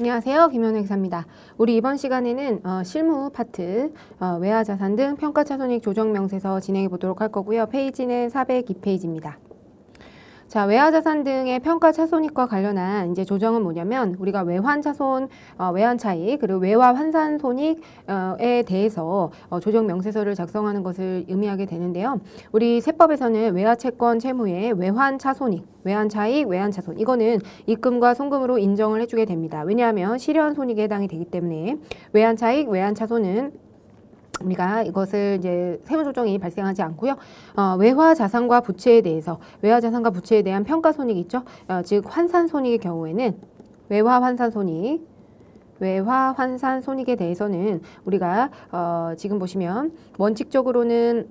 안녕하세요. 김현우 기사입니다. 우리 이번 시간에는 실무 파트, 외화자산 등 평가차손익 조정명세서 진행해 보도록 할 거고요. 페이지는 402페이지입니다. 자, 외화자산 등의 평가차손익과 관련한 이제 조정은 뭐냐면 우리가 외환차손, 외환차익 그리고 외화환산손익에 대해서 조정명세서를 작성하는 것을 의미하게 되는데요. 우리 세법에서는 외화채권 채무의 외환차손익, 외환차익, 외환차손 이거는 입금과 송금으로 인정을 해주게 됩니다. 왜냐하면 실현손익에 해당이 되기 때문에 외환차익, 외환차손은 우리가 이것을 이제 세무조정이 발생하지 않고요. 외화자산과 부채에 대해서 외화자산과 부채에 대한 평가손익이 있죠. 즉 환산손익의 경우에는 외화환산손익에 대해서는 우리가 지금 보시면 원칙적으로는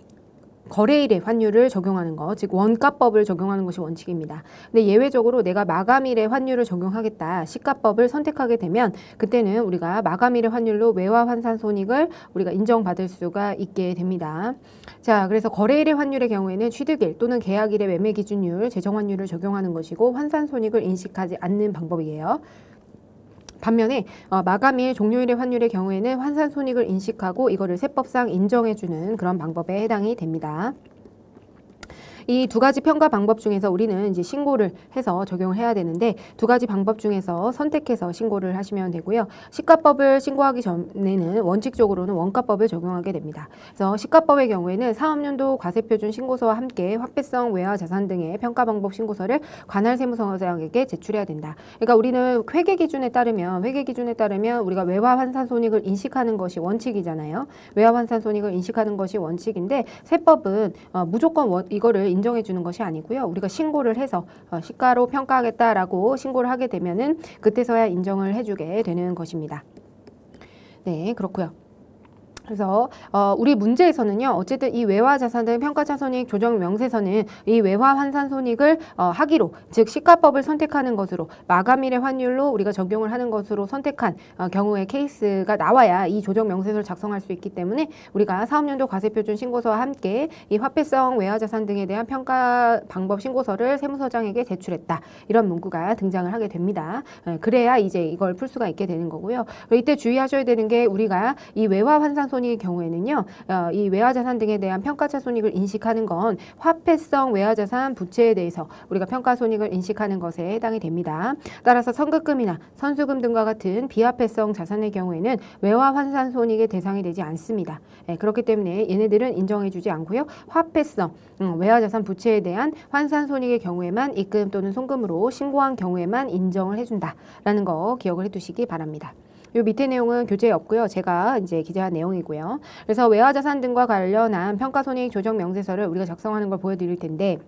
거래일의 환율을 적용하는 것, 즉 원가법을 적용하는 것이 원칙입니다. 근데 예외적으로 내가 마감일의 환율을 적용하겠다, 시가법을 선택하게 되면 그때는 우리가 마감일의 환율로 외화환산손익을 우리가 인정받을 수가 있게 됩니다. 자, 그래서 거래일의 환율의 경우에는 취득일 또는 계약일의 매매기준율, 재정환율을 적용하는 것이고 환산손익을 인식하지 않는 방법이에요. 반면에 마감일, 종료일의 환율의 경우에는 환산손익을 인식하고 이거를 세법상 인정해주는 그런 방법에 해당이 됩니다. 이 두 가지 평가 방법 중에서 우리는 이제 신고를 해서 적용을 해야 되는데 두 가지 방법 중에서 선택해서 신고를 하시면 되고요. 시가법을 신고하기 전에는 원칙적으로는 원가법을 적용하게 됩니다. 그래서 시가법의 경우에는 사업연도 과세표준 신고서와 함께 화폐성 외화자산 등의 평가 방법 신고서를 관할 세무서장에게 제출해야 된다. 그러니까 우리는 회계 기준에 따르면 우리가 외화환산손익을 인식하는 것이 원칙이잖아요. 외화환산손익을 인식하는 것이 원칙인데 세법은 무조건 이거를 인정해 주는 것이 아니고요. 우리가 신고를 해서 시가로 평가하겠다라고 신고를 하게 되면은 그때서야 인정을 해주게 되는 것입니다. 네, 그렇고요. 그래서 우리 문제에서는요. 어쨌든 이 외화자산 등 평가차손익 조정명세서는 이 외화환산손익을 하기로, 즉 시가법을 선택하는 것으로 마감일의 환율로 우리가 적용을 하는 것으로 선택한 경우의 케이스가 나와야 이 조정명세서를 작성할 수 있기 때문에 우리가 사업연도 과세표준 신고서와 함께 이 화폐성 외화자산 등에 대한 평가 방법 신고서를 세무서장에게 제출했다. 이런 문구가 등장을 하게 됩니다. 그래야 이제 이걸 풀 수가 있게 되는 거고요. 이때 주의하셔야 되는 게 우리가 이 외화환산손익의 경우에는요, 이 외화자산 등에 대한 평가차손익을 인식하는 건 화폐성 외화자산 부채에 대해서 우리가 평가손익을 인식하는 것에 해당이 됩니다. 따라서 선급금이나 선수금 등과 같은 비화폐성 자산의 경우에는 외화환산손익의 대상이 되지 않습니다. 그렇기 때문에 얘네들은 인정해주지 않고요. 화폐성 외화자산 부채에 대한 환산손익의 경우에만 입금 또는 송금으로 신고한 경우에만 인정을 해준다라는 거 기억을 해두시기 바랍니다. 요 밑에 내용은 교재에 없고요. 제가 이제 기재한 내용이고요. 그래서 외화자산 등과 관련한 평가손익 조정명세서를 우리가 작성하는 걸 보여드릴 텐데,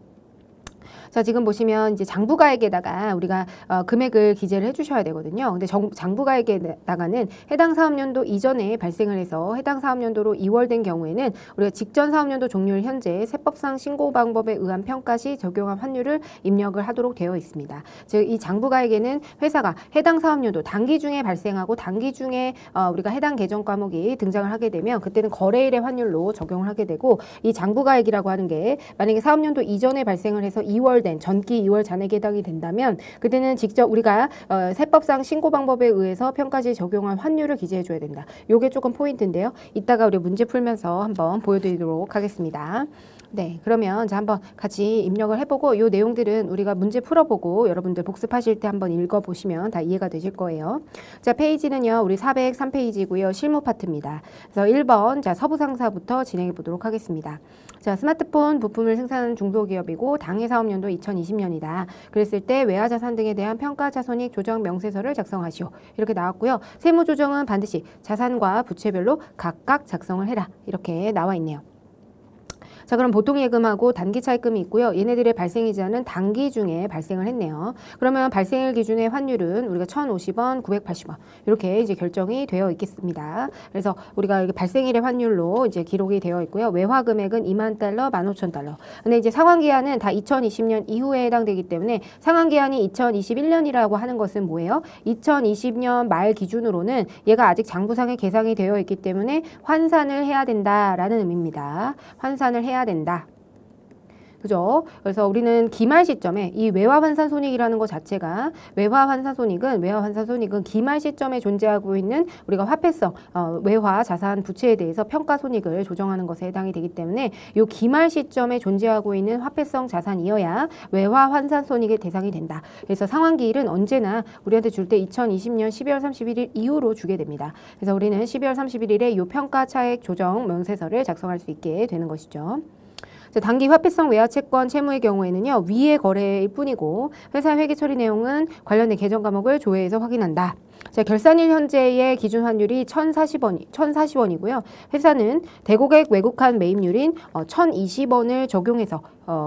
자, 지금 보시면 이제 장부가액에다가 우리가 금액을 기재를 해주셔야 되거든요. 근데 장부가액에다가는 해당 사업연도 이전에 발생을 해서 해당 사업연도로 2월 된 경우에는 우리가 직전 사업연도 종료일 현재 세법상 신고 방법에 의한 평가 시 적용한 환율을 입력을 하도록 되어 있습니다. 즉, 이 장부가액에는 회사가 해당 사업연도 단기 중에 발생하고 단기 중에 우리가 해당 계정 과목이 등장을 하게 되면 그때는 거래일의 환율로 적용을 하게 되고, 이 장부가액이라고 하는 게 만약에 사업연도 이전에 발생을 해서 2월 된 전기 2월 잔액에 해당이 된다면 그때는 직접 우리가 세법상 신고 방법에 의해서 평가시 적용한 환율을 기재해 줘야 된다. 요게 조금 포인트인데요. 이따가 우리 문제 풀면서 한번 보여드리도록 하겠습니다. 네, 그러면 자 한번 같이 입력을 해보고 이 내용들은 우리가 문제 풀어보고 여러분들 복습하실 때 한번 읽어보시면 다 이해가 되실 거예요. 자, 페이지는요 우리 403페이지고요 실무 파트입니다. 그래서 1번 자 서부상사부터 진행해 보도록 하겠습니다. 자, 스마트폰 부품을 생산하는 중소기업이고 당해 사업연도 2020년이다. 그랬을 때 외화자산 등에 대한 평가차손익 조정명세서를 작성하시오. 이렇게 나왔고요. 세무조정은 반드시 자산과 부채별로 각각 작성을 해라. 이렇게 나와 있네요. 자, 그럼 보통 예금하고 단기 차입금이 있고요. 얘네들의 발생이자는 단기 중에 발생을 했네요. 그러면 발생일 기준의 환율은 우리가 1,050원, 980원 이렇게 이제 결정이 되어 있겠습니다. 그래서 우리가 이게 발생일의 환율로 이제 기록이 되어 있고요. 외화 금액은 2만 달러, 15,000달러. 근데 이제 상환 기한은 다 2020년 이후에 해당되기 때문에 상환 기한이 2021년이라고 하는 것은 뭐예요? 2020년 말 기준으로는 얘가 아직 장부상에 계상이 되어 있기 때문에 환산을 해야 된다라는 의미입니다. 환산을 해야 된다. 그죠? 그래서 우리는 기말 시점에 이 외화 환산 손익이라는 것 자체가 외화 환산 손익은 기말 시점에 존재하고 있는 우리가 화폐성 외화 자산 부채에 대해서 평가 손익을 조정하는 것에 해당이 되기 때문에 이 기말 시점에 존재하고 있는 화폐성 자산이어야 외화 환산 손익의 대상이 된다. 그래서 상환기일은 언제나 우리한테 줄 때 2020년 12월 31일 이후로 주게 됩니다. 그래서 우리는 12월 31일에 이 평가 차액 조정 명세서를 작성할 수 있게 되는 것이죠. 단기 화폐성 외화 채권 채무의 경우에는요, 위의 거래일 뿐이고 회사 회계 처리 내용은 관련된 계정 과목을 조회해서 확인한다. 자, 결산일 현재의 기준 환율이 1,040원이고요. 회사는 대고객 외국환 매입률인 1,020원을 적용해서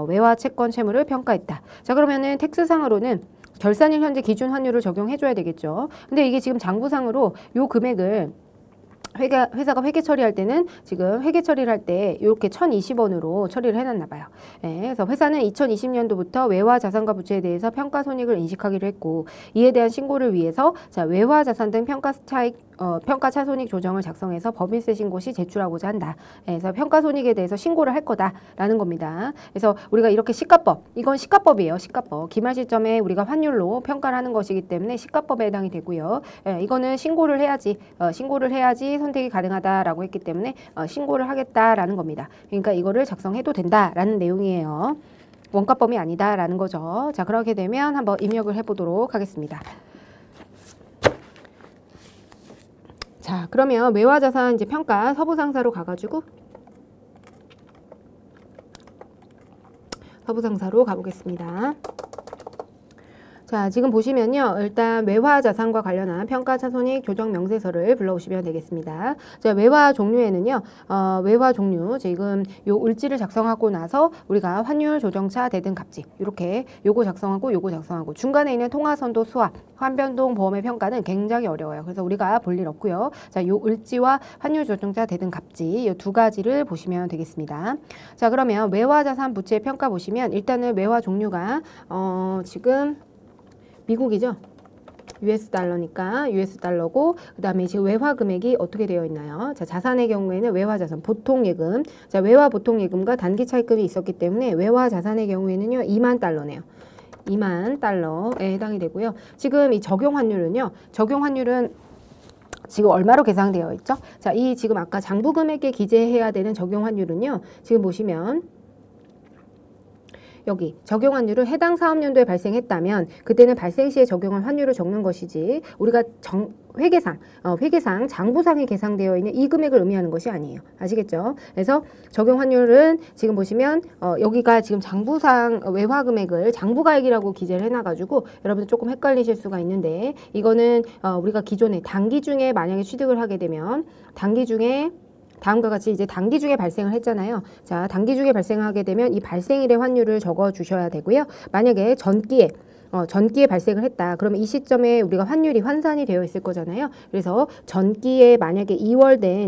외화 채권 채무를 평가했다. 자, 그러면은 텍스상으로는 결산일 현재 기준 환율을 적용해줘야 되겠죠. 근데 이게 지금 장부상으로 요 금액을 회사가 회계 처리할 때는 지금 회계 처리를 할 때 이렇게 1,020원으로 처리를 해놨나 봐요. 네, 그래서 회사는 2020년도부터 외화 자산과 부채에 대해서 평가 손익을 인식하기로 했고 이에 대한 신고를 위해서 자, 외화 자산 등 평가 차손익 조정을 작성해서 법인세 신고 시 제출하고자 한다. 네, 그래서 평가 손익에 대해서 신고를 할 거다라는 겁니다. 그래서 우리가 이렇게 시가법, 이건 시가법이에요. 시가법. 기말 시점에 우리가 환율로 평가를 하는 것이기 때문에 시가법에 해당이 되고요. 네, 이거는 신고를 해야지 선택이 가능하다라고 했기 때문에 신고를 하겠다라는 겁니다. 그러니까 이거를 작성해도 된다라는 내용이에요. 원가법이 아니다라는 거죠. 자, 그렇게 되면 한번 입력을 해보도록 하겠습니다. 자, 그러면 외화자산 이제 평가 서부상사로 가가지고 서부상사로 가보겠습니다. 자, 지금 보시면요. 일단 외화 자산과 관련한 평가 차손익 조정 명세서를 불러오시면 되겠습니다. 자, 외화 종류에는요. 외화 종류 지금 요 을지를 작성하고 나서 우리가 환율 조정차 대등 갑질 이렇게 요거 작성하고 중간에 있는 통화선도 수합 환변동 보험의 평가는 굉장히 어려워요. 그래서 우리가 볼 일 없고요. 자, 요 을지와 환율 조정차 대등 갑질 요 두 가지를 보시면 되겠습니다. 자, 그러면 외화 자산 부채 평가 보시면 일단은 외화 종류가 지금 미국이죠. US 달러니까 US 달러고 그다음에 지금 외화 금액이 어떻게 되어 있나요? 자, 자산의 경우에는 외화 자산 보통 예금. 자, 외화 보통 예금과 단기 차입금이 있었기 때문에 외화 자산의 경우에는요. 2만 달러네요. 2만 달러에 해당이 되고요. 지금 이 적용 환율은요. 적용 환율은 지금 얼마로 계산되어 있죠? 자, 이 지금 아까 장부 금액에 기재해야 되는 적용 환율은요. 지금 보시면 여기 적용 환율은 해당 사업연도에 발생했다면 그때는 발생 시에 적용한 환율을 적는 것이지 우리가 회계상 장부상에 계상되어 있는 이 금액을 의미하는 것이 아니에요. 아시겠죠? 그래서 적용 환율은 지금 보시면 여기가 지금 장부상 외화 금액을 장부가액이라고 기재를 해놔가지고 여러분들 조금 헷갈리실 수가 있는데 이거는 우리가 기존에 단기 중에 만약에 취득을 하게 되면 단기 중에 다음과 같이 이제 단기 중에 발생을 했잖아요. 자, 단기 중에 발생하게 되면 이 발생일의 환율을 적어 주셔야 되고요. 만약에 전기에 발생을 했다. 그러면 이 시점에 우리가 환율이 환산이 되어 있을 거잖아요. 그래서 전기에 만약에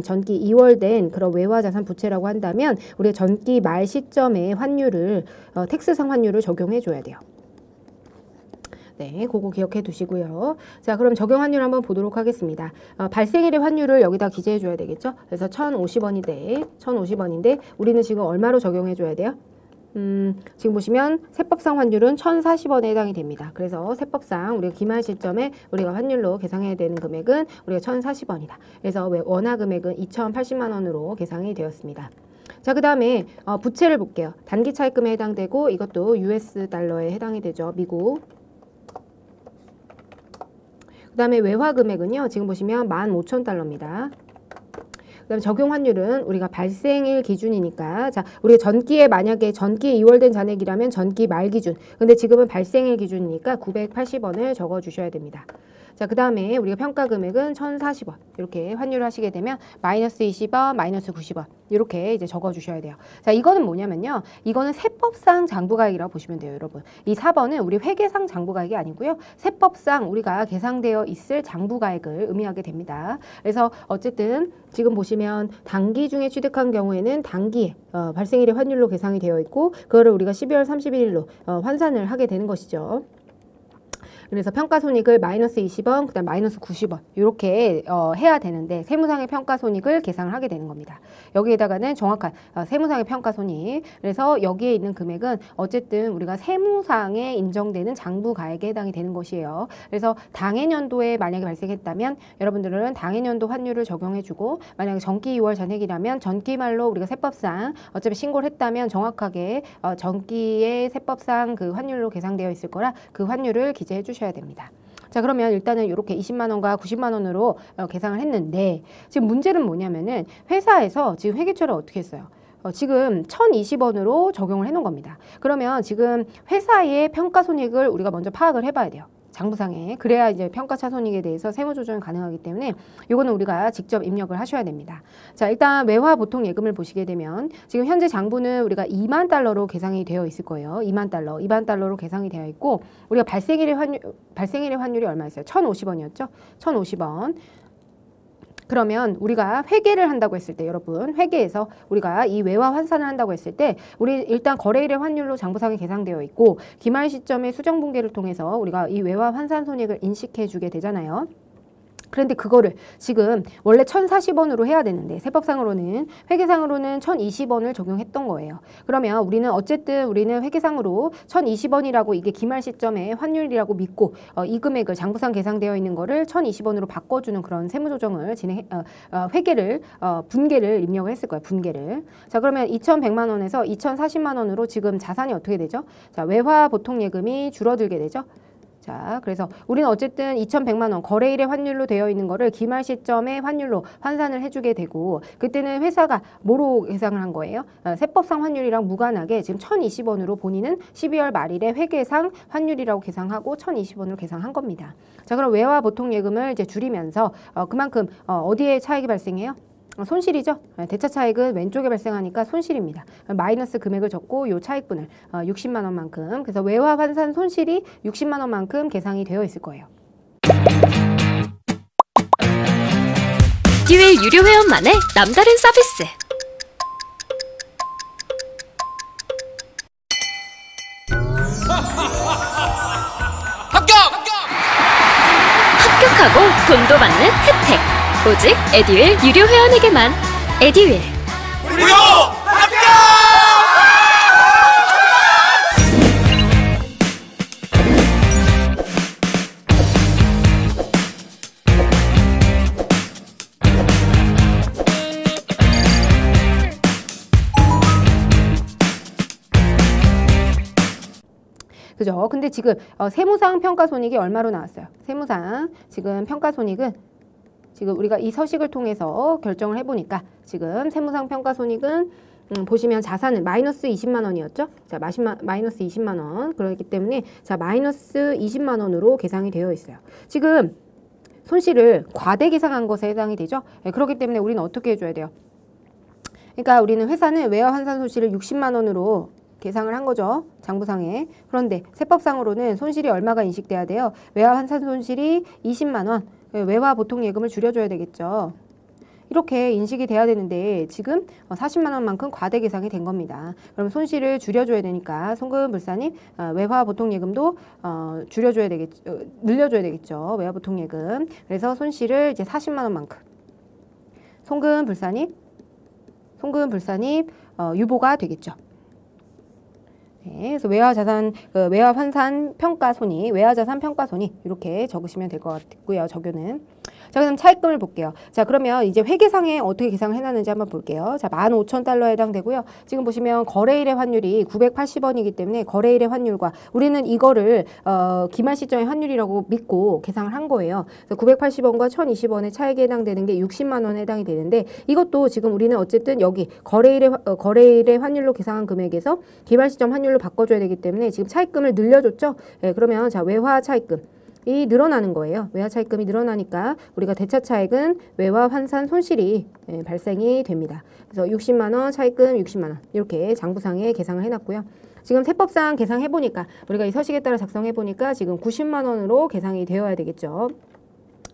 전기 2월된 그런 외화자산 부채라고 한다면 우리가 전기 말 시점에 환율을 텍스상 환율을 적용해 줘야 돼요. 네, 그거 기억해 두시고요. 자, 그럼 적용 환율 한번 보도록 하겠습니다. 발생일의 환율을 여기다 기재해 줘야 되겠죠? 그래서 1,050원인데 우리는 지금 얼마로 적용해 줘야 돼요? 지금 보시면 세법상 환율은 1,040원에 해당이 됩니다. 그래서 세법상 우리가 기말 시점에 우리가 환율로 계상해야 되는 금액은 우리가 1,040원이다. 그래서 원화 금액은 2,080만 원으로 계상이 되었습니다. 자, 그 다음에 부채를 볼게요. 단기 차입금에 해당되고 이것도 US 달러에 해당이 되죠. 미국. 그 다음에 외화 금액은요. 지금 보시면 15,000달러입니다. 그 다음에 적용 환율은 우리가 발생일 기준이니까 자, 우리가 전기에 만약에 전기에 2월된 잔액이라면 전기 말 기준. 근데 지금은 발생일 기준이니까 980원을 적어 주셔야 됩니다. 자, 그 다음에 우리가 평가 금액은 1,040원 이렇게 환율을 하시게 되면 마이너스 20원, 마이너스 90원 이렇게 이제 적어 주셔야 돼요. 자, 이거는 뭐냐면요. 이거는 세법상 장부가액이라고 보시면 돼요, 여러분. 이 4번은 우리 회계상 장부가액이 아니고요. 세법상 우리가 계상되어 있을 장부가액을 의미하게 됩니다. 그래서 어쨌든 지금 보시면 단기 중에 취득한 경우에는 단기에 발생일의 환율로 계상이 되어 있고 그거를 우리가 12월 31일로 환산을 하게 되는 것이죠. 그래서 평가손익을 마이너스 20원, 그다음 마이너스 90원 이렇게 해야 되는데 세무상의 평가손익을 계산을 하게 되는 겁니다. 여기에다가는 정확한 세무상의 평가손익. 그래서 여기에 있는 금액은 어쨌든 우리가 세무상에 인정되는 장부가액에 해당이 되는 것이에요. 그래서 당해년도에 만약에 발생했다면 여러분들은 당해년도 환율을 적용해주고 만약에 전기 2월 전액이라면 전기 말로 우리가 세법상 어차피 신고를 했다면 정확하게 전기의 세법상 그 환율로 계상되어 있을 거라 그 환율을 기재해 주셔야 됩니다. 자, 그러면 일단은 이렇게 20만 원과 90만 원으로 계상을 했는데 지금 문제는 뭐냐면은 회사에서 지금 회계처를 어떻게 했어요? 지금 1,020원으로 적용을 해 놓은 겁니다. 그러면 지금 회사의 평가손익을 우리가 먼저 파악을 해봐야 돼요. 장부상에. 그래야 이제 평가차손익에 대해서 세무조정이 가능하기 때문에 이거는 우리가 직접 입력을 하셔야 됩니다. 자, 일단 외화 보통 예금을 보시게 되면 지금 현재 장부는 우리가 2만 달러로 계상이 되어 있을 거예요. 2만 달러로 계상이 되어 있고 우리가 발생일의 환율이 얼마였어요? 1,050원이었죠? 1,050원. 그러면 우리가 회계를 한다고 했을 때 여러분 회계에서 우리가 이 외화 환산을 한다고 했을 때 우리 일단 거래일의 환율로 장부상에 계상되어 있고 기말 시점의 수정 분계를 통해서 우리가 이 외화 환산 손익을 인식해 주게 되잖아요. 그런데 그거를 지금 원래 1,040원으로 해야 되는데 세법상으로는 회계상으로는 1,020원을 적용했던 거예요. 그러면 우리는 회계상으로 1,020원이라고 이게 기말 시점의 환율이라고 믿고 이 금액을 장부상 계상되어 있는 거를 1,020원으로 바꿔주는 그런 세무조정을 분계를 입력을 했을 거예요. 분계를. 자, 그러면 2,100만 원에서 2,040만 원으로 지금 자산이 어떻게 되죠? 자, 외화 보통 예금이 줄어들게 되죠. 자, 그래서 우리는 어쨌든 2,100만 원 거래일의 환율로 되어 있는 거를 기말 시점의 환율로 환산을 해주게 되고 그때는 회사가 뭐로 계상을 한 거예요? 세법상 환율이랑 무관하게 지금 1,020원으로 본인은 12월 말일에 회계상 환율이라고 계상하고 1,020원으로 계상한 겁니다. 자, 그럼 외화 보통 예금을 이제 줄이면서 그만큼 어디에 차익이 발생해요? 손실이죠. 대차 차익은 왼쪽에 발생하니까 손실입니다. 마이너스 금액을 적고 요 차익분을 60만 원만큼 그래서 외화 환산 손실이 60만 원만큼 계상이 되어 있을 거예요. 에듀윌 유료 회원만의 남다른 서비스. 합격하고 돈도 받는 혜택. 오직 에듀윌 유료 회원에게만. 에듀윌 무료 합격! 그죠? 근데 지금 세무상 평가손익이 얼마로 나왔어요? 세무상 지금 평가손익은 지금 우리가 이 서식을 통해서 결정을 해보니까 지금 세무상 평가손익은 보시면 자산은 마이너스 20만 원이었죠? 자, 마이너스 20만 원. 그렇기 때문에 자, 마이너스 20만 원으로 계상이 되어 있어요. 지금 손실을 과대 계상한 것에 해당이 되죠? 네, 그렇기 때문에 우리는 어떻게 해줘야 돼요? 그러니까 우리는 회사는 외화 환산 손실을 60만 원으로 계상을 한 거죠. 장부상에. 그런데 세법상으로는 손실이 얼마가 인식돼야 돼요? 외화 환산 손실이 20만 원. 외화 보통 예금을 줄여줘야 되겠죠. 이렇게 인식이 돼야 되는데 지금 40만 원만큼 과대 계상이 된 겁니다. 그럼 손실을 줄여줘야 되니까 송금불사님 외화 보통 예금도 늘려줘야 되겠죠. 외화 보통 예금. 그래서 손실을 이제 40만 원만큼 송금불사님 유보가 되겠죠. 네, 그래서 외화 환산 평가손익, 외화자산 평가손익 이렇게 적으시면 될 것 같고요. 적용은. 자, 그럼 차익금을 볼게요. 자, 그러면 이제 회계상에 어떻게 계상을 해놨는지 한번 볼게요. 자, 15,000달러에 해당되고요. 지금 보시면 거래일의 환율이 980원이기 때문에 거래일의 환율과 우리는 이거를 기말 시점의 환율이라고 믿고 계상을 한 거예요. 그래서 980원과 1,020원의 차익에 해당되는 게 60만 원에 해당이 되는데 이것도 지금 우리는 어쨌든 여기 거래일의 환율로 계상한 금액에서 기말 시점 환율로 바꿔줘야 되기 때문에 지금 차익금을 늘려줬죠. 네, 그러면 자, 외화 차익금. 이 늘어나는 거예요. 외화 차익금이 늘어나니까 우리가 대차 차익은 외화 환산 손실이 발생이 됩니다. 그래서 60만 원, 차익금 60만 원 이렇게 장부상에 계상을 해놨고요. 지금 세법상 계상해보니까 우리가 이 서식에 따라 작성해보니까 지금 90만 원으로 계상이 되어야 되겠죠.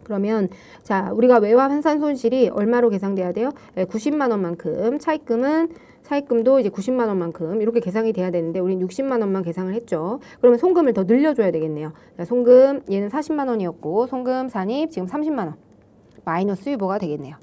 그러면 자, 우리가 외화 환산 손실이 얼마로 계상돼야 돼요? 90만 원만큼 차익금은 차입금도 이제 90만 원만큼 이렇게 계상이 돼야 되는데 우린 60만 원만 계상을 했죠. 그러면 송금을 더 늘려줘야 되겠네요. 자, 송금 얘는 40만 원이었고 송금 산입 지금 30만 원 마이너스 유보가 되겠네요.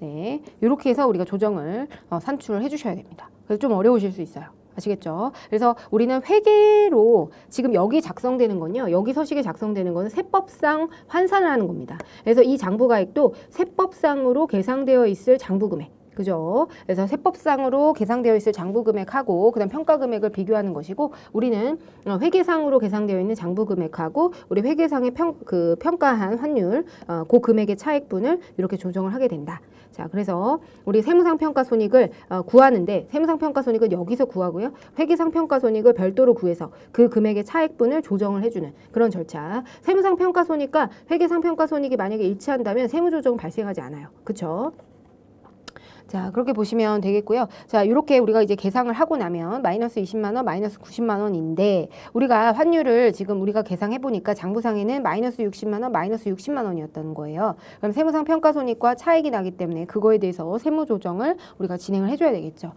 네, 이렇게 해서 우리가 조정을 산출을 해주셔야 됩니다. 그래서 좀 어려우실 수 있어요. 아시겠죠? 그래서 우리는 회계로 지금 여기 작성되는 건요. 여기 서식에 작성되는 거는 세법상 환산을 하는 겁니다. 그래서 이 장부가액도 세법상으로 계상되어 있을 장부금액. 그죠? 그래서 세법상으로 계상되어 있을 장부금액하고 그다음 평가금액을 비교하는 것이고 우리는 회계상으로 계상되어 있는 장부금액하고 우리 회계상의 평가한 환율 그 금액의 차액분을 이렇게 조정을 하게 된다. 자, 그래서 우리 세무상 평가 손익을 구하는데 세무상 평가 손익은 여기서 구하고요. 회계상 평가 손익을 별도로 구해서 그 금액의 차액분을 조정을 해주는 그런 절차. 세무상 평가 손익과 회계상 평가 손익이 만약에 일치한다면 세무 조정은 발생하지 않아요. 그렇죠? 자, 그렇게 보시면 되겠고요. 자, 이렇게 우리가 이제 계상을 하고 나면 마이너스 20만 원, 마이너스 90만 원인데 우리가 환율을 지금 우리가 계상해 보니까 장부상에는 마이너스 60만 원, 마이너스 60만 원이었다는 거예요. 그럼 세무상 평가손익과 차익이 나기 때문에 그거에 대해서 세무 조정을 우리가 진행을 해줘야 되겠죠.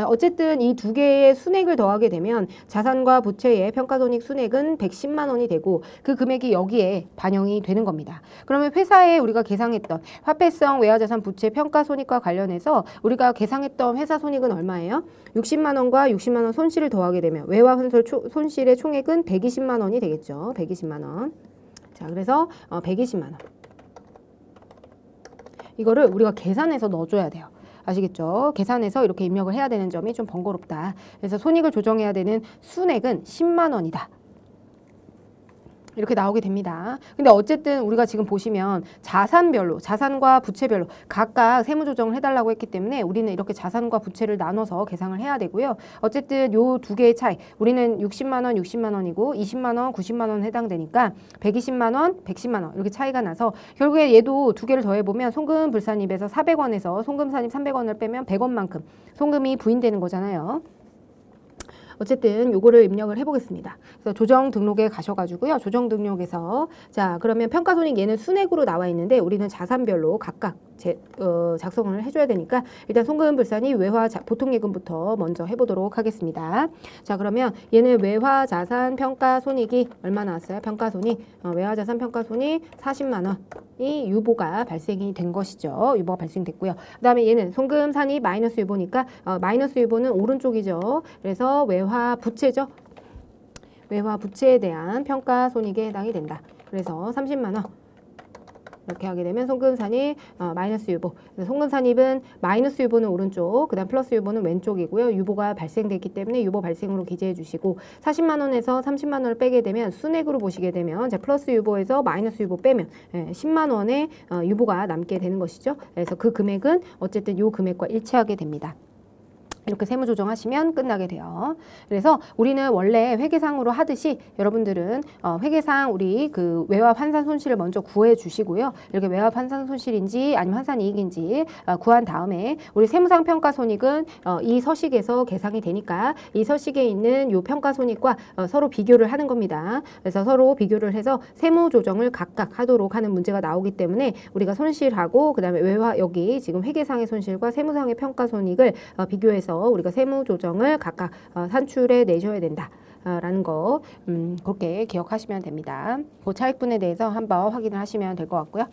어쨌든 이 두 개의 순액을 더하게 되면 자산과 부채의 평가손익 순액은 110만 원이 되고 그 금액이 여기에 반영이 되는 겁니다. 그러면 회사에 우리가 계상했던 화폐성 외화자산 부채 평가손익과 관련해서 우리가 계상했던 회사 손익은 얼마예요? 60만 원과 60만 원 손실을 더하게 되면 외화 환설 손실의 총액은 120만 원이 되겠죠. 120만 원. 자, 그래서 120만 원. 이거를 우리가 계산해서 넣어줘야 돼요. 아시겠죠? 계산해서 이렇게 입력을 해야 되는 점이 좀 번거롭다. 그래서 손익을 조정해야 되는 순액은 10만 원이다. 이렇게 나오게 됩니다. 근데 어쨌든 우리가 지금 보시면 자산별로, 자산과 부채별로 각각 세무 조정을 해달라고 했기 때문에 우리는 이렇게 자산과 부채를 나눠서 계상을 해야 되고요. 어쨌든 요 두 개의 차이, 우리는 60만 원, 60만 원이고 20만 원, 90만 원 해당되니까 120만 원, 110만 원 이렇게 차이가 나서 결국에 얘도 두 개를 더해보면 송금 불산입에서 400원에서 송금 산입 300원을 빼면 100원만큼 송금이 부인되는 거잖아요. 어쨌든 요거를 입력을 해보겠습니다. 그래서 조정 등록에 가셔가지고요. 조정 등록에서 자, 그러면 평가손익 얘는 순액으로 나와 있는데 우리는 자산별로 각각 작성을 해줘야 되니까 일단 송금불산이 외화 보통예금부터 먼저 해보도록 하겠습니다. 자, 그러면 얘는 외화 자산 평가 손익이 얼마 나왔어요? 평가 손익 외화 자산 평가 손익 40만 원이 유보가 발생이 된 것이죠. 유보가 발생됐고요. 그다음에 얘는 송금산이 마이너스 유보니까 마이너스 유보는 오른쪽이죠. 그래서 외화 부채죠. 외화 부채에 대한 평가 손익에 해당이 된다. 그래서 30만 원. 이렇게 하게 되면 송금산입 마이너스 유보. 송금산입은 마이너스 유보는 오른쪽, 그다음 플러스 유보는 왼쪽이고요. 유보가 발생됐기 때문에 유보 발생으로 기재해 주시고 40만 원에서 30만 원을 빼게 되면 순액으로 보시게 되면 자, 플러스 유보에서 마이너스 유보 빼면 10만 원의 유보가 남게 되는 것이죠. 그래서 그 금액은 어쨌든 요 금액과 일치하게 됩니다. 이렇게 세무 조정하시면 끝나게 돼요. 그래서 우리는 원래 회계상으로 하듯이 여러분들은 회계상 우리 그 외화 환산 손실을 먼저 구해 주시고요. 이렇게 외화 환산 손실인지 아니면 환산 이익인지 구한 다음에 우리 세무상 평가 손익은 이 서식에서 계상이 되니까 이 서식에 있는 요 평가 손익과 서로 비교를 하는 겁니다. 그래서 서로 비교를 해서 세무 조정을 각각 하도록 하는 문제가 나오기 때문에 우리가 손실하고 그다음에 외화 여기 지금 회계상의 손실과 세무상의 평가 손익을 비교해서 우리가 세무 조정을 각각 산출해 내셔야 된다. 라는 거 그렇게 기억하시면 됩니다. 그 차익분에 대해서 한번 확인을 하시면 될 것 같고요.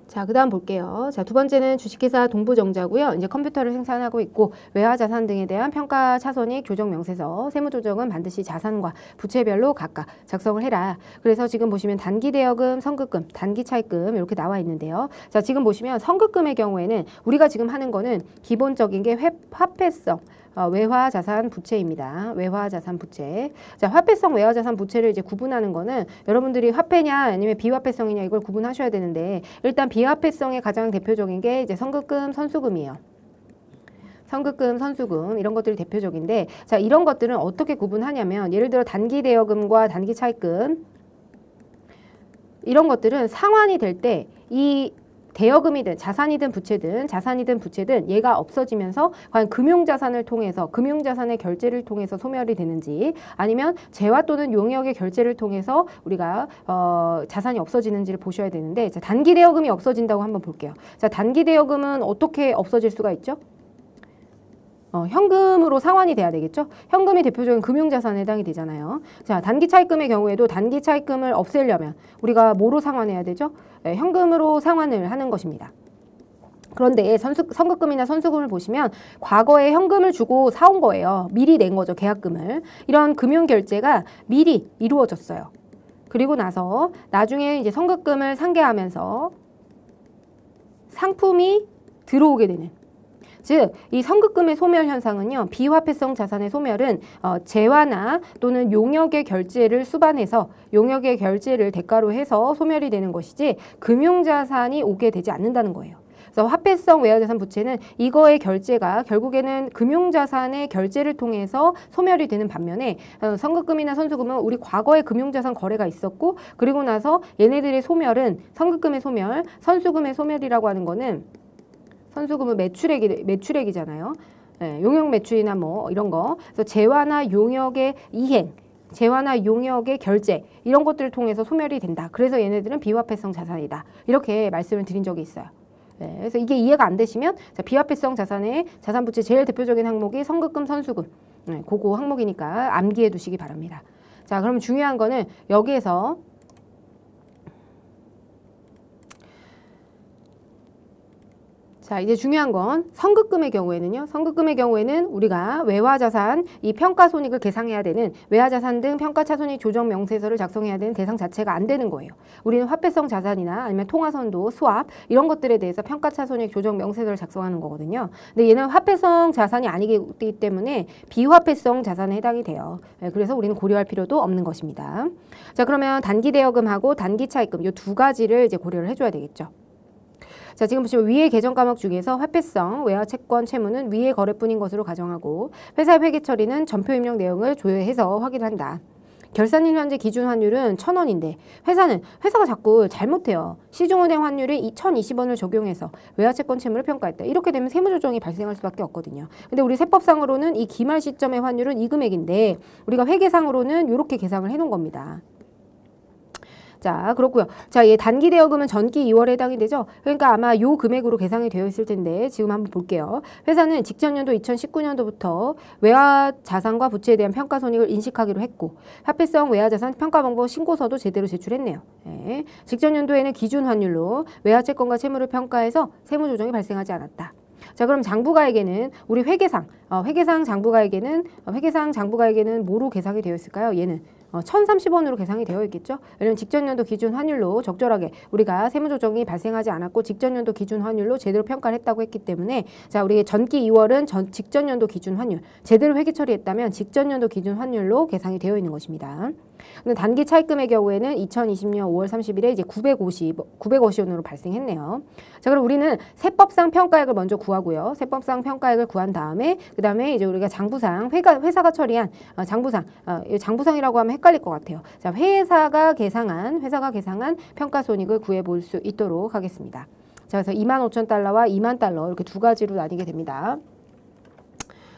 자, 그 다음 볼게요. 자, 두 번째는 주식회사 동부정자고요. 이제 컴퓨터를 생산하고 있고 외화자산 등에 대한 평가 차손익 조정 명세서 세무조정은 반드시 자산과 부채별로 각각 작성을 해라. 그래서 지금 보시면 단기대여금, 선급금, 단기차입금 이렇게 나와 있는데요. 자, 지금 보시면 선급금의 경우에는 우리가 지금 하는 거는 기본적인 게 화폐성 외화자산 부채입니다. 외화자산 부채. 자, 화폐성 외화자산 부채를 이제 구분하는 거는 여러분들이 화폐냐 아니면 비화폐성이냐 이걸 구분하셔야 되는데 일단 비화폐성의 가장 대표적인 게 이제 선급금, 선수금이에요. 선급금, 선수금 이런 것들이 대표적인데 자, 이런 것들은 어떻게 구분하냐면 예를 들어 단기대여금과 단기차입금 이런 것들은 상환이 될 때 이 대여금이든 자산이든 부채든 얘가 없어지면서 과연 금융자산을 통해서 금융자산의 결제를 통해서 소멸이 되는지 아니면 재화 또는 용역의 결제를 통해서 우리가 자산이 없어지는지를 보셔야 되는데 자, 단기 대여금이 없어진다고 한번 볼게요. 자, 단기 대여금은 어떻게 없어질 수가 있죠? 현금으로 상환이 돼야 되겠죠? 현금이 대표적인 금융자산에 해당이 되잖아요. 자, 단기 차입금의 경우에도 단기 차입금을 없애려면 우리가 뭐로 상환해야 되죠? 네, 현금으로 상환을 하는 것입니다. 그런데 선급금이나 선수금을 보시면 과거에 현금을 주고 사온 거예요. 미리 낸 거죠, 계약금을. 이런 금융결제가 미리 이루어졌어요. 그리고 나서 나중에 이제 선급금을 상계하면서 상품이 들어오게 되는 즉, 이 선급금의 소멸 현상은요. 비화폐성 자산의 소멸은 재화나 또는 용역의 결제를 수반해서 용역의 결제를 대가로 해서 소멸이 되는 것이지 금융자산이 오게 되지 않는다는 거예요. 그래서 화폐성 외화자산 부채는 이거의 결제가 결국에는 금융자산의 결제를 통해서 소멸이 되는 반면에 선급금이나 선수금은 우리 과거에 금융자산 거래가 있었고 그리고 나서 얘네들의 소멸은 선급금의 소멸, 선수금의 소멸이라고 하는 거는 선수금은 매출액이잖아요. 네, 용역 매출이나 뭐 이런 거. 그래서 재화나 용역의 이행, 재화나 용역의 결제 이런 것들을 통해서 소멸이 된다. 그래서 얘네들은 비화폐성 자산이다. 이렇게 말씀을 드린 적이 있어요. 네, 그래서 이게 이해가 안 되시면 자, 비화폐성 자산의 자산 부채 제일 대표적인 항목이 선급금, 선수금. 네, 그거 항목이니까 암기해 두시기 바랍니다. 자, 그럼 중요한 거는 여기에서 자, 이제 중요한 건 선급금의 경우에는요. 선급금의 경우에는 우리가 외화자산, 이 평가손익을 계상해야 되는 외화자산 등 평가차손익 조정 명세서를 작성해야 되는 대상 자체가 안 되는 거예요. 우리는 화폐성 자산이나 아니면 통화선도, 수합 이런 것들에 대해서 평가차손익 조정 명세서를 작성하는 거거든요. 근데 얘는 화폐성 자산이 아니기 때문에 비화폐성 자산에 해당이 돼요. 네, 그래서 우리는 고려할 필요도 없는 것입니다. 자, 그러면 단기 대여금하고 단기 차입금 이 두 가지를 이제 고려를 해줘야 되겠죠. 자, 지금 보시면 위의 계정 과목 중에서 화폐성, 외화 채권, 채무는 위의 거래뿐인 것으로 가정하고 회사의 회계 처리는 전표 입력 내용을 조회해서 확인한다. 결산일 현재 기준 환율은 1,000원인데 회사가 자꾸 잘못해요. 시중은행 환율이 1,020원을 적용해서 외화 채권 채무를 평가했다. 이렇게 되면 세무조정이 발생할 수밖에 없거든요. 근데 우리 세법상으로는 이 기말 시점의 환율은 이 금액인데 우리가 회계상으로는 이렇게 계상을 해놓은 겁니다. 자, 그렇고요. 자, 얘 단기 대여금은 전기 2월에 해당이 되죠. 그러니까 아마 요 금액으로 계상이 되어 있을 텐데 지금 한번 볼게요. 회사는 직전년도 2019년도부터 외화 자산과 부채에 대한 평가 손익을 인식하기로 했고 화폐성 외화 자산 평가 방법 신고서도 제대로 제출했네요. 네. 직전년도에는 기준 환율로 외화 채권과 채무를 평가해서 세무 조정이 발생하지 않았다. 자, 그럼 장부가에게는 우리 회계상 장부가에게는 뭐로 계상이 되어 있을까요? 얘는 1,030원으로 계상이 되어 있겠죠. 왜냐면 직전년도 기준 환율로 적절하게 우리가 세무조정이 발생하지 않았고 직전년도 기준 환율로 제대로 평가를 했다고 했기 때문에 자, 우리 전기 2월은 직전년도 기준 환율 제대로 회계 처리했다면 직전년도 기준 환율로 계상이 되어 있는 것입니다. 근데 단기 차입금의 경우에는 2020년 5월 30일에 이제 950원으로 발생했네요. 자, 그럼 우리는 세법상 평가액을 먼저 구하고요. 세법상 평가액을 구한 다음에 그 다음에 이제 우리가 장부상 회사가 처리한 장부상이라고 하면 헷갈릴 것 같아요. 자, 회사가 계상한 평가손익을 구해볼 수 있도록 하겠습니다. 자, 그래서 25,000달러와 20,000달러 이렇게 두 가지로 나뉘게 됩니다.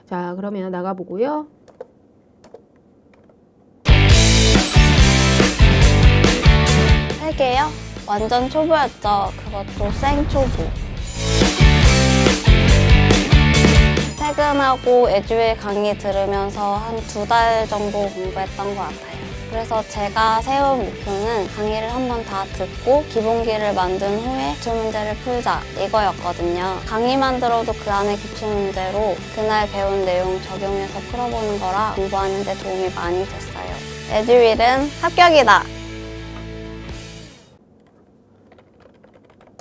자, 그러면 나가보고요. 세 개요? 완전 초보였죠. 그것도 생초보. 퇴근하고 에듀윌 강의 들으면서 한 2달 정도 공부했던 것 같아요. 그래서 제가 세운 목표는 강의를 한번 다 듣고 기본기를 만든 후에 기출문제를 풀자 이거였거든요. 강의만 들어도 그 안에 기출문제로 그날 배운 내용 적용해서 풀어보는 거라 공부하는 데 도움이 많이 됐어요. 에듀윌은 합격이다!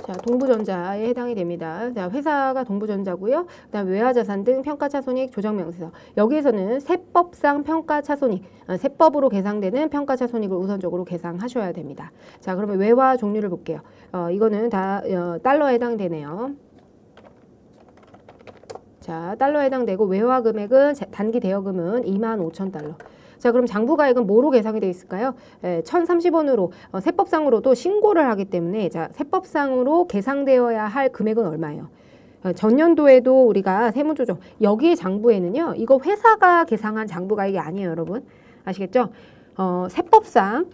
자, 동부전자에 해당이 됩니다. 자, 회사가 동부전자고요. 그다음 외화자산 등 평가차손익 조정명세서. 여기에서는 세법상 평가차손익, 세법으로 계상되는 평가차손익을 우선적으로 계상하셔야 됩니다. 자, 그러면 외화 종류를 볼게요. 이거는 다 달러에 해당이 되네요. 자, 달러에 해당되고 외화 금액은 단기 대여금은 25,000달러. 자, 그럼 장부가액은 뭐로 계산이 되어 있을까요? 1,030원으로 세법상으로도 신고를 하기 때문에 자, 세법상으로 계상되어야 할 금액은 얼마예요? 전년도에도 우리가 세무조정 여기 장부에는요. 이거 회사가 계상한 장부가액이 아니에요, 여러분. 아시겠죠? 세법상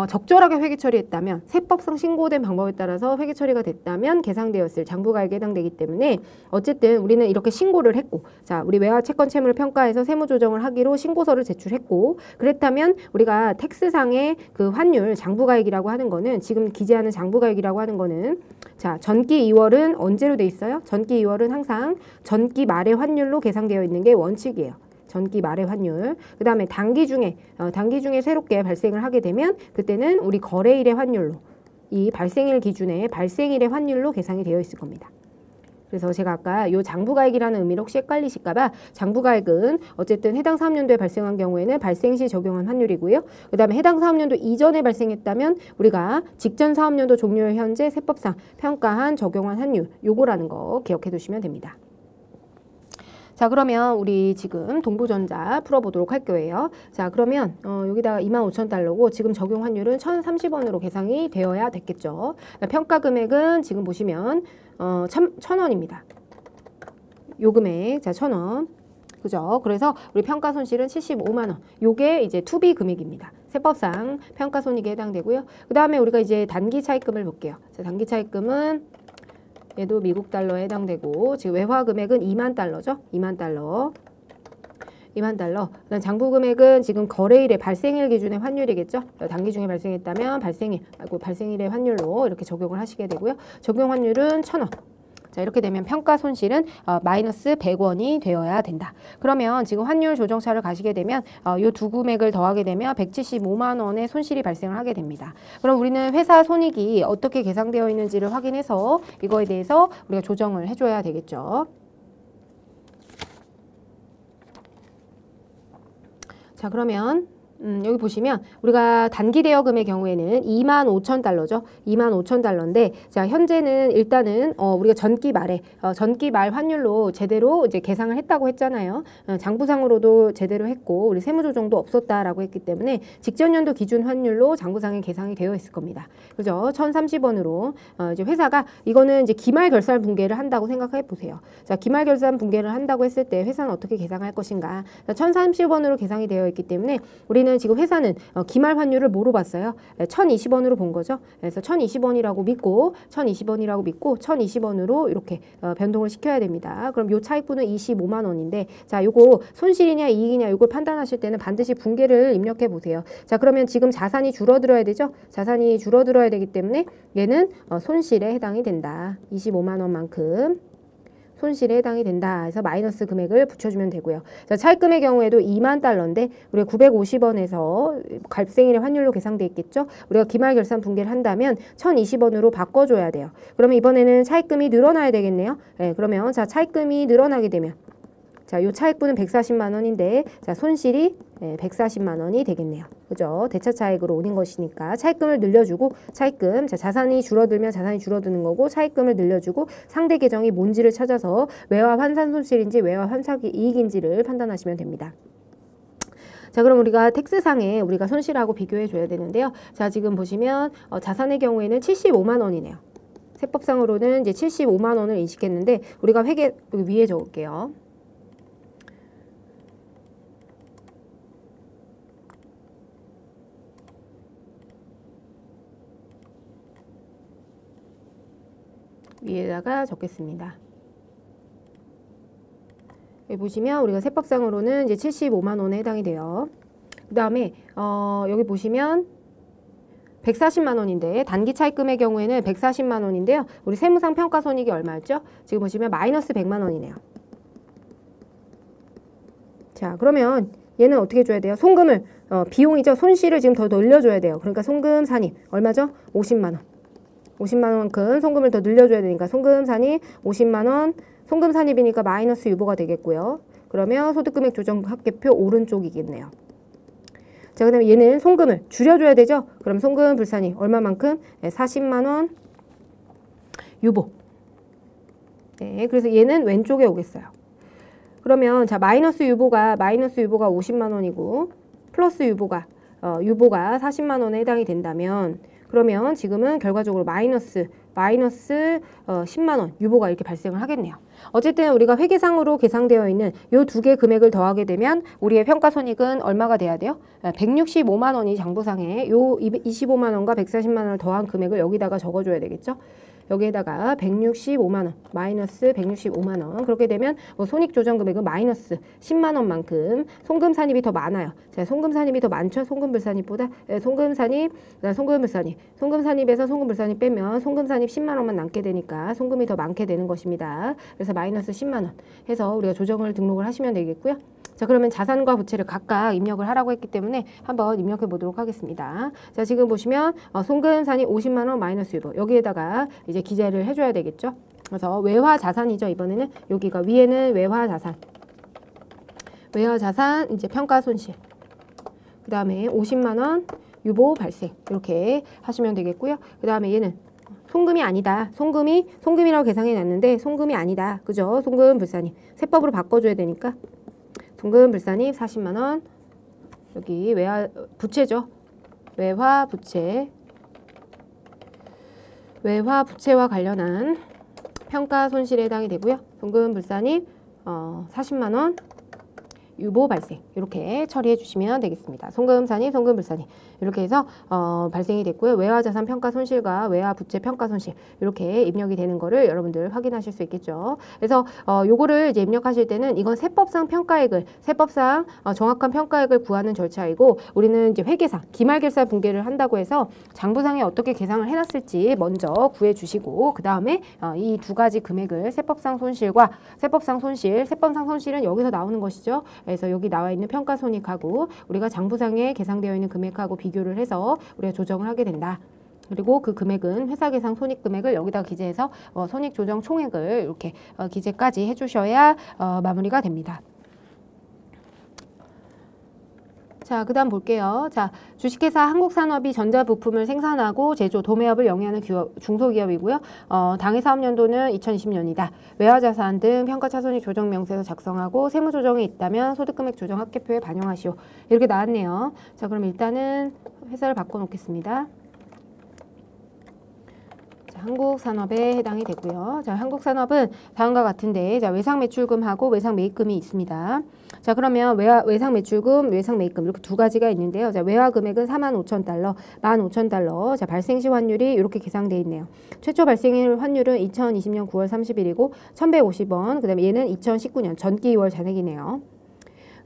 적절하게 회계 처리했다면 세법상 신고된 방법에 따라서 회계 처리가 됐다면 계상되었을 장부가액에 해당되기 때문에 어쨌든 우리는 이렇게 신고를 했고 자 우리 외화 채권 채무를 평가해서 세무조정을 하기로 신고서를 제출했고 그랬다면 우리가 텍스상의 그 환율 장부가액이라고 하는 거는 지금 기재하는 장부가액이라고 하는 거는 자 전기 2월은 언제로 돼 있어요? 전기 2월은 항상 전기 말의 환율로 계상되어 있는 게 원칙이에요. 전기 말의 환율. 그 다음에 단기 중에 새롭게 발생을 하게 되면 그때는 우리 거래일의 환율로 이 발생일 기준에 발생일의 환율로 계상이 되어 있을 겁니다. 그래서 제가 아까 이 장부가액이라는 의미를 혹시 헷갈리실까봐 장부가액은 어쨌든 해당 사업년도에 발생한 경우에는 발생 시 적용한 환율이고요. 그 다음에 해당 사업년도 이전에 발생했다면 우리가 직전 사업년도 종료일 현재 세법상 평가한 적용한 환율 요거라는 거 기억해 두시면 됩니다. 자 그러면 우리 지금 동부전자 풀어보도록 할 거예요. 자 그러면 여기다가 25,000달러고 지금 적용 환율은 1,030원으로 계상이 되어야 됐겠죠. 평가 금액은 지금 보시면 1,000원입니다. 요 금액 자 1,000원 그죠? 그래서 우리 평가 손실은 75만 원. 요게 이제 투비 금액입니다. 세법상 평가 손익에 해당되고요. 그 다음에 우리가 이제 단기 차입금을 볼게요. 자 단기 차입금은 얘도 미국 달러에 해당되고 지금 외화 금액은 2만 달러죠. 2만 달러. 2만 달러. 그다음 장부 금액은 지금 거래일의 발생일 기준의 환율이겠죠. 단기 중에 발생했다면 발생일의 환율로 이렇게 적용을 하시게 되고요. 적용 환율은 1,000원. 자 이렇게 되면 평가 손실은 마이너스 100원이 되어야 된다. 그러면 지금 환율 조정차를 가시게 되면 이 두 금액을 더하게 되면 175만 원의 손실이 발생을 하게 됩니다. 그럼 우리는 회사 손익이 어떻게 계상되어 있는지를 확인해서 이거에 대해서 우리가 조정을 해줘야 되겠죠. 자 그러면 여기 보시면 우리가 단기 대여금의 경우에는 25,000달러죠. 25,000달러인데 자 현재는 일단은 우리가 전기 말 환율로 제대로 이제 계상을 했다고 했잖아요. 장부상으로도 제대로 했고 우리 세무조정도 없었다라고 했기 때문에 직전 연도 기준 환율로 장부상에 계상이 되어 있을 겁니다. 그죠? 1,030원으로 이제 회사가 이거는 이제 기말 결산 분계를 한다고 생각해 보세요. 자 기말 결산 분계를 한다고 했을 때 회사는 어떻게 계상할 것인가? 1,030원으로 계상이 되어 있기 때문에 우리는 지금 회사는 기말 환율을 뭐로 봤어요? 1,020원으로 본 거죠. 그래서 1,020원이라고 믿고 1,020원으로 이렇게 변동을 시켜야 됩니다. 그럼 요 차익분은 25만 원인데 자 요거 손실이냐 이익이냐 요걸 판단하실 때는 반드시 분계를 입력해 보세요. 자 그러면 지금 자산이 줄어들어야 되죠. 자산이 줄어들어야 되기 때문에 얘는 손실에 해당이 된다. 25만 원만큼. 손실에 해당이 된다. 해서 마이너스 금액을 붙여주면 되고요. 자, 차입금의 경우에도 2만 달러인데 우리가 950원에서 발생일의 환율로 계상돼 있겠죠. 우리가 기말 결산 분계를 한다면 1,020원으로 바꿔줘야 돼요. 그러면 이번에는 차입금이 늘어나야 되겠네요. 네, 그러면 자 차입금이 늘어나게 되면 자, 요 차익분은 140만 원인데 자, 손실이 140만 원이 되겠네요. 그죠? 대차 차익으로 오는 것이니까 차익금을 늘려주고 차익금, 자, 자산이 줄어들면 자산이 줄어드는 거고 차익금을 늘려주고 상대 계정이 뭔지를 찾아서 외화 환산 손실인지 외화 환산 이익인지를 판단하시면 됩니다. 자 그럼 우리가 텍스상에 우리가 손실하고 비교해 줘야 되는데요. 자 지금 보시면 자산의 경우에는 75만 원이네요. 세법상으로는 이제 75만 원을 인식했는데 우리가 회계 여기 위에 적을게요. 위에다가 적겠습니다. 여기 보시면 우리가 세법상으로는 이제 75만 원에 해당이 돼요. 그 다음에 여기 보시면 140만 원인데 단기 차입금의 경우에는 140만 원인데요. 우리 세무상 평가손익이 얼마였죠? 지금 보시면 마이너스 100만 원이네요. 자 그러면 얘는 어떻게 줘야 돼요? 송금을 비용이죠. 손실을 지금 더 늘려줘야 돼요. 그러니까 송금 산입 얼마죠? 50만 원. 50만 원만큼 송금을 더 늘려줘야 되니까 송금 산입 50만 원, 송금 산입이니까 마이너스 유보가 되겠고요. 그러면 소득금액 조정 합계표 오른쪽이겠네요. 자, 그 다음에 얘는 송금을 줄여줘야 되죠? 그럼 송금 불산입 얼마만큼? 40만 원 유보. 네, 그래서 얘는 왼쪽에 오겠어요. 그러면 자 마이너스 유보가 50만 원이고 플러스 유보가 40만 원에 해당이 된다면 그러면 지금은 결과적으로 마이너스 10만 원 유보가 이렇게 발생을 하겠네요. 어쨌든 우리가 회계상으로 계상되어 있는 요 두 개 금액을 더하게 되면 우리의 평가손익은 얼마가 돼야 돼요? 165만 원이 장부상에 요 25만 원과 140만 원을 더한 금액을 여기다가 적어줘야 되겠죠? 여기에다가 165만 원, 마이너스 165만 원. 그렇게 되면 뭐 손익 조정 금액은 마이너스 10만 원만큼 송금 산입이 더 많아요. 자, 송금 산입이 더 많죠? 송금 불산입보다 송금 산입, 송금 불산입. 송금 산입에서 송금 불산입 빼면 송금 산입 10만 원만 남게 되니까 송금이 더 많게 되는 것입니다. 그래서 마이너스 10만 원 해서 우리가 조정을 등록을 하시면 되겠고요. 자, 그러면 자산과 부채를 각각 입력을 하라고 했기 때문에 한번 입력해 보도록 하겠습니다. 자, 지금 보시면 송금산이 50만 원 마이너스 유보 여기에다가 이제 기재를 해줘야 되겠죠. 그래서 외화 자산이죠. 이번에는 여기가 위에는 외화 자산 이제 평가 손실 그 다음에 50만 원 유보 발생 이렇게 하시면 되겠고요. 그 다음에 얘는 송금이 아니다. 송금이라고 계산해 놨는데 송금이 아니다. 그죠? 송금 불산입 세법으로 바꿔줘야 되니까 송금 불산입 40만 원 여기 외화 부채죠. 외화 부채와 관련한 평가 손실에 해당이 되고요. 송금 불산입 40만 원 유보 발생 이렇게 처리해 주시면 되겠습니다. 송금 산입, 송금 불산입 이렇게 해서 발생이 됐고요. 외화 자산 평가 손실과 외화 부채 평가 손실 이렇게 입력이 되는 거를 여러분들 확인하실 수 있겠죠. 그래서 요거를 이제 입력하실 때는 이건 세법상 평가액을 정확한 평가액을 구하는 절차이고 우리는 이제 회계상 기말결산 분계를 한다고 해서 장부상에 어떻게 계상을 해놨을지 먼저 구해 주시고 그 다음에 이 두 가지 금액을 세법상 손실은 여기서 나오는 것이죠. 그래서 여기 나와 있는 평가손익하고 우리가 장부상에 계상되어 있는 금액하고 비교를 해서 우리가 조정을 하게 된다. 그리고 그 금액은 회사계상 손익금액을 여기다 기재해서 손익조정 총액을 이렇게 기재까지 해주셔야 마무리가 됩니다. 자, 그 다음 볼게요. 자, 주식회사 한국산업이 전자부품을 생산하고 제조, 도매업을 영위하는 중소기업이고요. 당해 사업연도는 2020년이다. 외화자산 등 평가차손익 조정명세서 작성하고 세무조정이 있다면 소득금액 조정 합계표에 반영하시오. 이렇게 나왔네요. 자, 그럼 일단은 회사를 바꿔놓겠습니다. 한국산업에 해당이 되고요. 자, 한국산업은 다음과 같은데 자, 외상매출금하고 외상매입금이 있습니다. 자, 그러면 외상 매출금, 외상 매입금 이렇게 두 가지가 있는데요. 자, 외화 금액은 45,000달러, 15,000달러. 자, 발생시 환율이 이렇게 계상돼 있네요. 최초 발생일 환율은 2020년 9월 30일이고 1,150원. 그다음에 얘는 2019년 전기 2월 잔액이네요.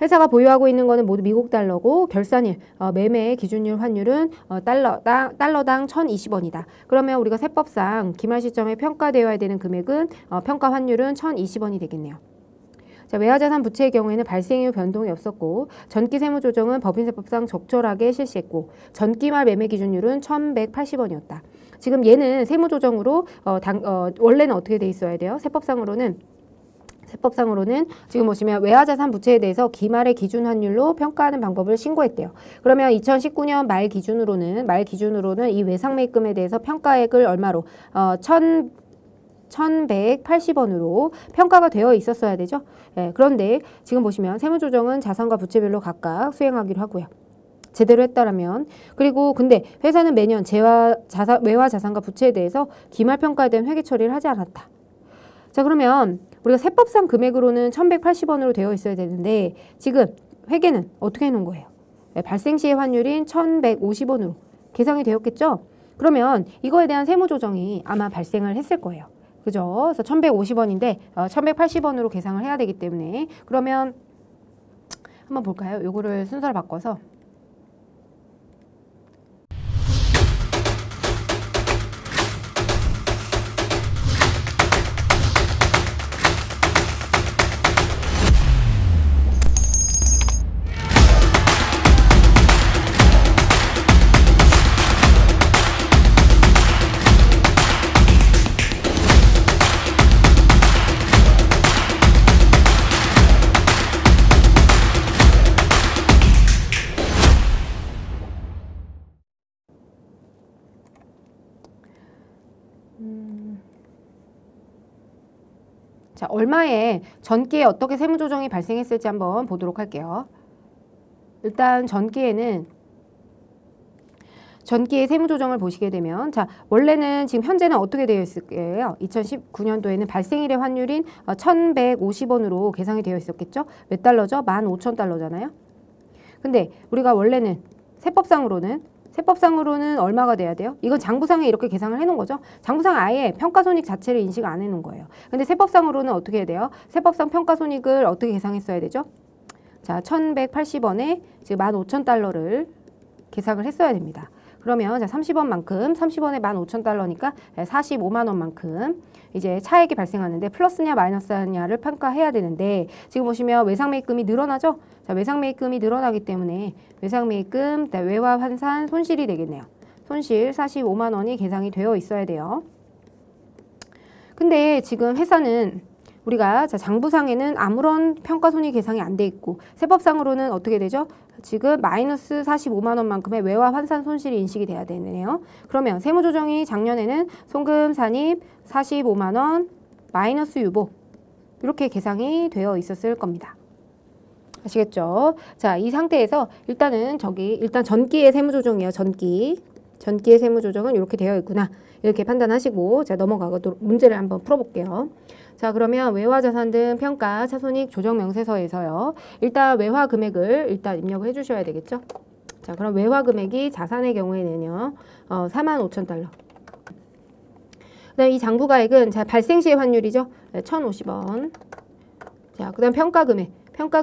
회사가 보유하고 있는 거는 모두 미국 달러고 결산일, 매매 기준율 환율은 달러당 1,020원이다. 그러면 우리가 세법상 기말 시점에 평가되어야 되는 금액은 평가 환율은 1,020원이 되겠네요. 자, 외화자산 부채의 경우에는 발생 이후 변동이 없었고 전기 세무조정은 법인세법상 적절하게 실시했고 전기말 매매 기준율은 1,180원이었다. 지금 얘는 세무조정으로 원래는 어떻게 돼 있어야 돼요? 세법상으로는 지금 보시면 외화자산 부채에 대해서 기말의 기준 환율로 평가하는 방법을 신고했대요. 그러면 2019년 말 기준으로는 이 외상매입금에 대해서 평가액을 얼마로 1,180원으로 평가가 되어 있었어야 되죠. 네, 그런데 지금 보시면 세무조정은 자산과 부채별로 각각 수행하기로 하고요. 제대로 했다라면 그리고 근데 회사는 매년 외화 자산과 부채에 대해서 기말평가에 대한 회계 처리를 하지 않았다. 자, 그러면 우리가 세법상 금액으로는 1,180원으로 되어 있어야 되는데 지금 회계는 어떻게 해놓은 거예요? 네, 발생 시의 환율인 1,150원으로 계상이 되었겠죠? 그러면 이거에 대한 세무조정이 아마 발생을 했을 거예요. 그죠? 그래서 1,150원인데 1,180원으로 계상을 해야 되기 때문에 그러면 한번 볼까요? 요거를 순서를 바꿔서 자, 얼마에 전기에 어떻게 세무조정이 발생했을지 한번 보도록 할게요. 일단 전기의 세무 조정을 보시게 되면 자 원래는 지금 현재는 어떻게 되어 있을게요? 2019년도에는 발생일의 환율인 1,150원으로 계상이 되어 있었겠죠? 몇 달러죠? 15,000달러잖아요. 근데 우리가 원래는 세법상으로는 얼마가 돼야 돼요? 이건 장부상에 이렇게 계상을 해놓은 거죠. 장부상 아예 평가손익 자체를 인식 안 해놓은 거예요. 근데 세법상으로는 어떻게 해야 돼요? 세법상 평가손익을 어떻게 계상했어야 되죠? 자 1,180원에 지금 15,000달러를 계상을 했어야 됩니다. 그러면 자 30원만큼 30원에 15,000달러니까 45만 원만큼 이제 차액이 발생하는데 플러스냐 마이너스냐를 평가해야 되는데 지금 보시면 외상매입금이 늘어나죠? 자 외상매입금이 늘어나기 때문에 외상매입금, 외화 환산 손실이 되겠네요. 손실 45만 원이 계상이 되어 있어야 돼요. 근데 지금 회사는 우리가 자 장부상에는 아무런 평가손익 계상이 안 돼 있고 세법상으로는 어떻게 되죠? 지금 마이너스 45만 원만큼의 외화 환산 손실이 인식이 돼야 되네요. 그러면 세무조정이 작년에는 송금 산입 45만 원 마이너스 유보 이렇게 계상이 되어 있었을 겁니다. 아시겠죠? 자, 이 상태에서 일단 전기의 세무조정이에요. 전기의 세무조정은 이렇게 되어 있구나. 이렇게 판단하시고 자 넘어가도록 문제를 한번 풀어볼게요. 자 그러면 외화자산 등 평가 차손익 조정 명세서에서요. 일단 외화 금액을 일단 입력을 해주셔야 되겠죠. 자 그럼 외화 금액이 자산의 경우에는요. 45,000달러. 그다음 이 장부가액은 자 발생 시의 환율이죠. 1,050원. 자 그다음 평가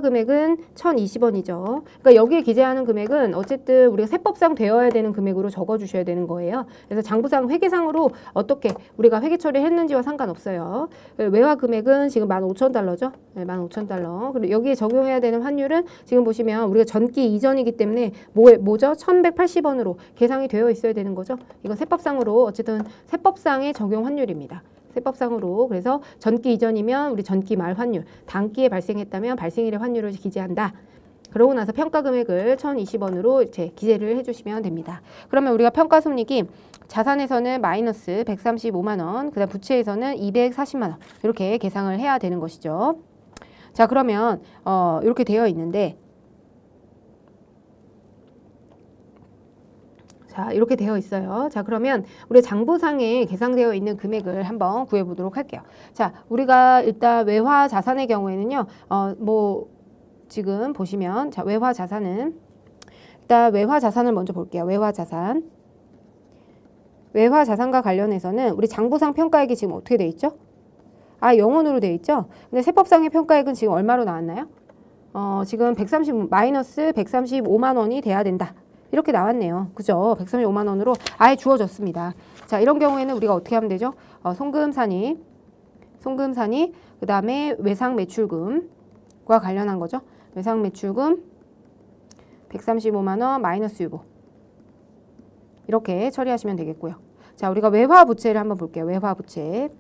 금액은 1,020원이죠. 그러니까 여기에 기재하는 금액은 어쨌든 우리가 세법상 되어야 되는 금액으로 적어주셔야 되는 거예요. 그래서 장부상 회계상으로 어떻게 우리가 회계 처리했는지와 상관없어요. 외화 금액은 지금 15,000달러죠. 네, 15,000달러. 그리고 여기에 적용해야 되는 환율은 지금 보시면 우리가 전기 이전이기 때문에 뭐죠? 1,180원으로 계상이 되어 있어야 되는 거죠. 이건 세법상으로 어쨌든 세법상의 적용 환율입니다. 세법상으로 그래서 전기 이전이면 우리 전기 말 환율, 단기에 발생했다면 발생일의 환율을 기재한다. 그러고 나서 평가 금액을 1,020원으로 이제 기재를 해주시면 됩니다. 그러면 우리가 평가 손익이 자산에서는 마이너스 135만 원, 그다음 부채에서는 240만 원 이렇게 계상을 해야 되는 것이죠. 자 그러면 이렇게 되어 있는데. 자 이렇게 되어 있어요. 자 그러면 우리 장부상에 계상되어 있는 금액을 한번 구해보도록 할게요. 자 우리가 일단 외화 자산의 경우에는요. 지금 보시면 자 외화 자산은 일단 외화 자산을 먼저 볼게요. 외화 자산과 관련해서는 우리 장부상 평가액이 지금 어떻게 돼 있죠? 아 0원으로 돼 있죠? 근데 세법상의 평가액은 지금 얼마로 나왔나요? 지금 마이너스 135만 원이 돼야 된다. 이렇게 나왔네요. 그죠? 135만 원으로 아예 주어졌습니다. 자, 이런 경우에는 우리가 어떻게 하면 되죠? 송금 산입, 그 다음에 외상 매출금과 관련한 거죠. 외상 매출금 135만 원 마이너스 유보. 이렇게 처리하시면 되겠고요. 자, 우리가 외화 부채를 한번 볼게요. 외화 부채.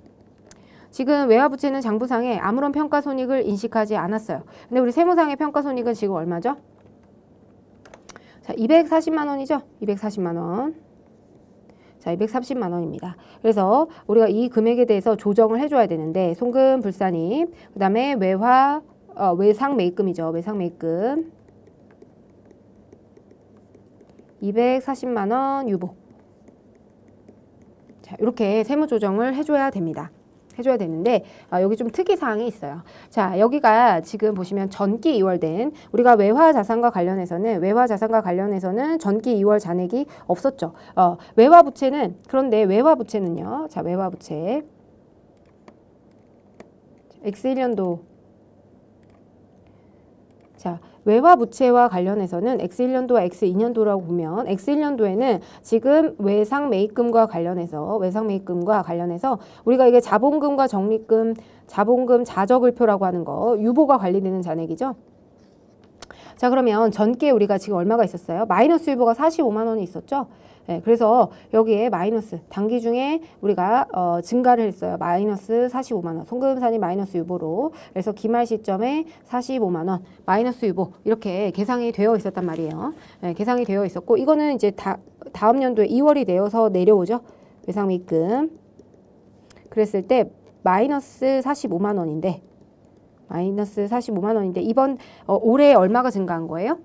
지금 외화 부채는 장부상에 아무런 평가 손익을 인식하지 않았어요. 근데 우리 세무상의 평가 손익은 지금 얼마죠? 자, 240만 원이죠? 240만 원. 자, 230만 원입니다. 그래서 우리가 이 금액에 대해서 조정을 해줘야 되는데 송금 불산입, 그 다음에 외상 매입금이죠. 외상 매입금 240만 원 유보. 자, 이렇게 세무 조정을 해줘야 됩니다. 해줘야 되는데 여기 좀 특이사항이 있어요. 자 여기가 지금 보시면 전기 이월된 우리가 외화 자산과 관련해서는 전기 이월 잔액이 없었죠. 외화 부채는 그런데 외화 부채는요. 자 외화 부채 X1년도 자 외화 부채와 관련해서는 X1년도와 X2년도라고 보면 X1년도에는 지금 외상 매입금과 관련해서 우리가 이게 자본금과 적립금, 자본금 자적을표라고 하는 거 유보가 관리되는 잔액이죠. 자 그러면 전기에 우리가 지금 얼마가 있었어요? 마이너스 유보가 45만 원이 있었죠. 네, 그래서 여기에 마이너스 단기 중에 우리가 증가를 했어요. 마이너스 45만 원. 송금산이 마이너스 유보로. 그래서 기말 시점에 45만 원 마이너스 유보 이렇게 계상이 되어 있었단 말이에요. 네, 계상이 되어 있었고 이거는 이제 다음 연도에 2월이 되어서 내려오죠. 외상매입금. 그랬을 때 마이너스 45만 원인데 이번 올해 얼마가 증가한 거예요?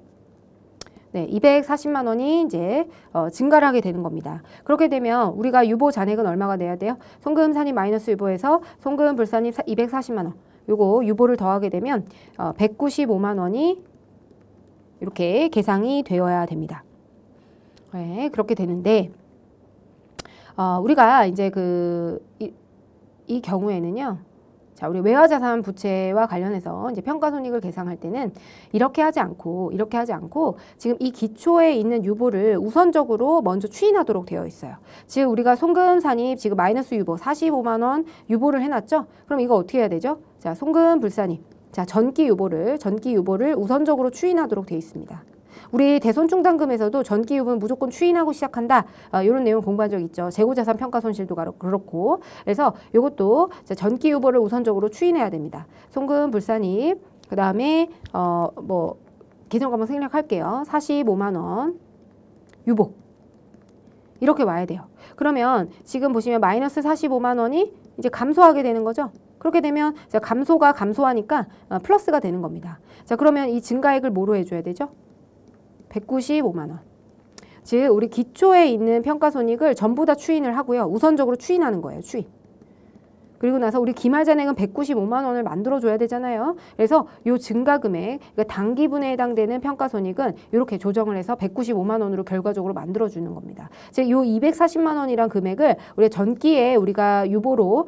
네, 240만 원이 이제 증가를 하게 되는 겁니다. 그렇게 되면 우리가 유보 잔액은 얼마가 돼야 돼요? 송금 산입 마이너스 유보에서 송금 불산입 240만 원. 요거 유보를 더하게 되면 195만 원이 이렇게 계상이 되어야 됩니다. 네, 그렇게 되는데 우리가 이제 이 경우에는요. 자, 우리 외화자산 부채와 관련해서 이제 평가손익을 계상할 때는 이렇게 하지 않고 지금 이 기초에 있는 유보를 우선적으로 먼저 추인하도록 되어 있어요. 즉 우리가 송금 산입 지금 마이너스 유보 45만 원 유보를 해놨죠. 그럼 이거 어떻게 해야 되죠? 자, 송금 불산입. 자, 전기 유보를 우선적으로 추인하도록 되어 있습니다. 우리 대손충당금에서도 전기 유보는 무조건 추인하고 시작한다. 이런 내용 공부한 적 있죠. 재고자산 평가 손실도 그렇고. 그래서 이것도 전기 유보를 우선적으로 추인해야 됩니다. 송금 불산입. 그다음에 계정값만 생략할게요. 45만 원 유보. 이렇게 와야 돼요. 그러면 지금 보시면 마이너스 45만 원이 이제 감소하게 되는 거죠. 그렇게 되면 감소가 감소하니까 플러스가 되는 겁니다. 자, 그러면 이 증가액을 뭐로 해줘야 되죠? 195만 원. 즉 우리 기초에 있는 평가손익을 전부 다 추인을 하고요. 우선적으로 추인하는 거예요. 추인. 그리고 나서 우리 기말잔액은 195만 원을 만들어줘야 되잖아요. 그래서 요 증가금액, 그러니까 단기분에 해당되는 평가손익은 이렇게 조정을 해서 195만 원으로 결과적으로 만들어주는 겁니다. 즉 요 240만 원이란 금액을 우리 전기에 우리가 유보로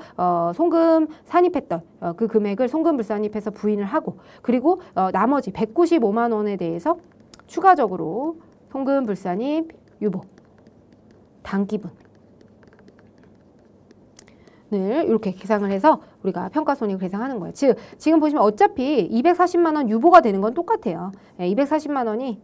송금 산입했던 그 금액을 송금 불산입해서 부인을 하고 그리고 나머지 195만 원에 대해서 추가적으로 송금 불산입 유보 단기분 을 이렇게 계상을 해서 우리가 평가손익을 계상하는 거예요. 즉 지금 보시면 어차피 240만 원 유보가 되는 건 똑같아요. 240만 원이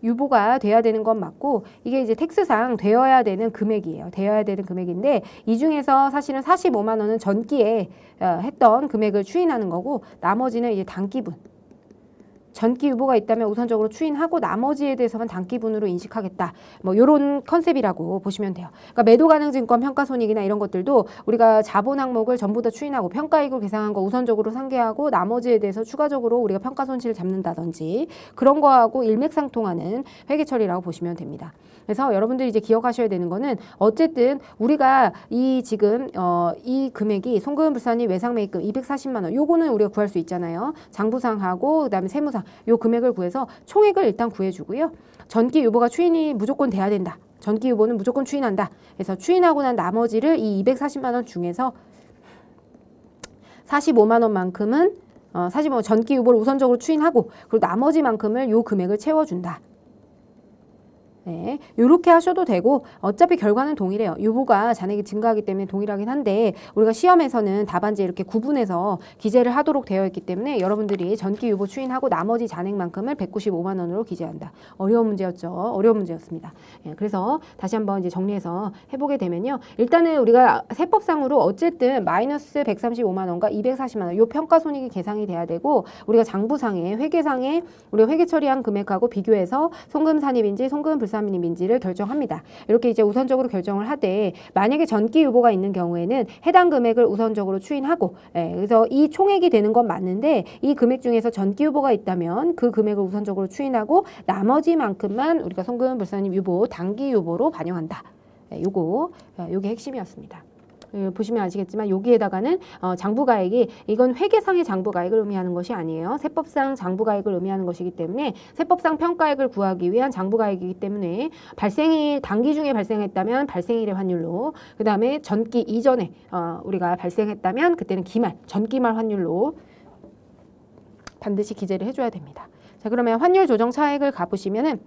유보가 돼야 되는 건 맞고 이게 이제 텍스상 되어야 되는 금액이에요. 되어야 되는 금액인데 이 중에서 사실은 45만 원은 전기에 했던 금액을 추인하는 거고 나머지는 이제 단기분 전기 유보가 있다면 우선적으로 추인하고 나머지에 대해서만 단기분으로 인식하겠다. 뭐 이런 컨셉이라고 보시면 돼요. 그러니까 매도 가능 증권 평가손익이나 이런 것들도 우리가 자본 항목을 전부 다 추인하고 평가이익을 계상한 거 우선적으로 상계하고 나머지에 대해서 추가적으로 우리가 평가손실을 잡는다든지 그런 거하고 일맥상통하는 회계 처리라고 보시면 됩니다. 그래서 여러분들이 이제 기억하셔야 되는 거는 어쨌든 우리가 이 지금 이 금액이 송금 불산입 외상매입금 240만 원 요거는 우리가 구할 수 있잖아요. 장부상하고 그다음에 세무상 요 금액을 구해서 총액을 일단 구해주고요. 전기 유보가 추인이 무조건 돼야 된다. 전기 유보는 무조건 추인한다. 그래서 추인하고 난 나머지를 이 240만 원 중에서 45만 원만큼은 45만 원 전기 유보를 우선적으로 추인하고 그리고 나머지만큼을 요 금액을 채워준다. 네, 이렇게 하셔도 되고 어차피 결과는 동일해요. 유보가 잔액이 증가하기 때문에 동일하긴 한데 우리가 시험에서는 답안지에 이렇게 구분해서 기재를 하도록 되어 있기 때문에 여러분들이 전기 유보 추인하고 나머지 잔액만큼을 195만 원으로 기재한다. 어려운 문제였죠. 어려운 문제였습니다. 예, 그래서 다시 한번 이제 정리해서 해보게 되면요. 일단은 우리가 세법상으로 어쨌든 마이너스 135만 원과 240만 원 요 평가손익이 계상이 돼야 되고 우리가 장부상에 회계상에 우리가 회계 처리한 금액하고 비교해서 송금 산입인지 송금 불산입인지를 결정합니다. 이렇게 이제 우선적으로 결정을 하되 만약에 전기 유보가 있는 경우에는 해당 금액을 우선적으로 추인하고 그래서 이 총액이 되는 건 맞는데 이 금액 중에서 전기 유보가 있다면 그 금액을 우선적으로 추인하고 나머지만큼만 우리가 송금 불산입 유보 단기 유보로 반영한다. 요게 핵심이었습니다. 보시면 아시겠지만 여기에다가는 장부가액이 이건 회계상의 장부가액을 의미하는 것이 아니에요. 세법상 장부가액을 의미하는 것이기 때문에 세법상 평가액을 구하기 위한 장부가액이기 때문에 발생일 단기 중에 발생했다면 발생일의 환율로 그 다음에 전기 이전에 우리가 발생했다면 그때는 기말 전기말 환율로 반드시 기재를 해줘야 됩니다. 자, 그러면 환율 조정 차액을 가보시면은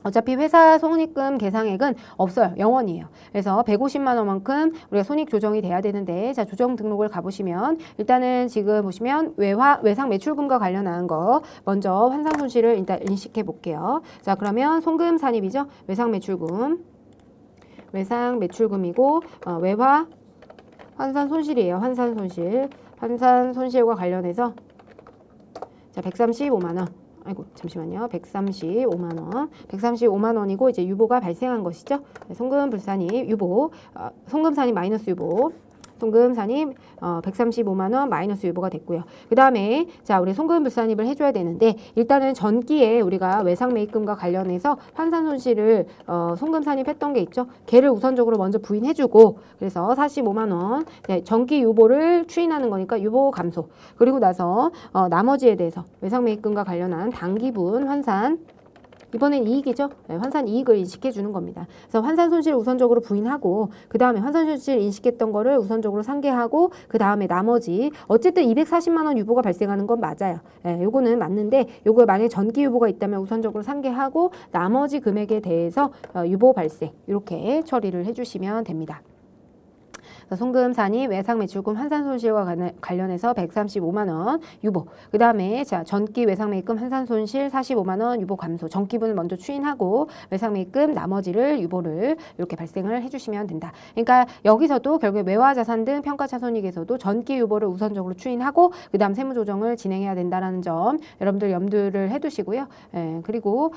어차피 회사 손익금 계상액은 없어요. 0원이에요. 그래서 150만 원만큼 우리가 손익 조정이 돼야 되는데 자 조정 등록을 가보시면 일단은 지금 보시면 외상 매출금과 관련한 거 먼저 환산 손실을 일단 인식해 볼게요. 자 그러면 송금 산입이죠. 외상 매출금이고 외화 환산 손실이에요. 환산 손실과 관련해서 자 135만 원. 아이고 잠시만요. 135만 원. 135만 원이고 이제 유보가 발생한 것이죠. 송금 불산입 유보, 송금 산입 마이너스 유보. 송금 산입 135만 원 마이너스 유보가 됐고요. 그 다음에 자 우리 송금 불산입을 해줘야 되는데 일단은 전기에 우리가 외상 매입금과 관련해서 환산 손실을 송금 산입했던 게 있죠. 걔를 우선적으로 먼저 부인해주고 그래서 45만 원 전기 유보를 추인하는 거니까 유보 감소. 그리고 나서 나머지에 대해서 외상 매입금과 관련한 당기분 환산 이번엔 이익이죠. 네, 환산 이익을 인식해 주는 겁니다. 그래서 환산 손실을 우선적으로 부인하고 그 다음에 환산 손실 인식했던 거를 우선적으로 상계하고 그 다음에 나머지 어쨌든 240만 원 유보가 발생하는 건 맞아요. 요거는 맞는데 요거 만약에 전기 유보가 있다면 우선적으로 상계하고 나머지 금액에 대해서 유보 발생 이렇게 처리를 해주시면 됩니다. 송금 산입 외상 매출금 환산 손실과 관련해서 135만 원 유보. 그 다음에 자 전기 외상 매입금 환산 손실 45만 원 유보 감소. 전기분을 먼저 추인하고 외상 매입금 나머지를 유보를 이렇게 발생을 해주시면 된다. 그러니까 여기서도 결국에 외화 자산 등 평가차 손익에서도 전기 유보를 우선적으로 추인하고 그 다음 세무 조정을 진행해야 된다라는 점 여러분들 염두를 해두시고요. 그리고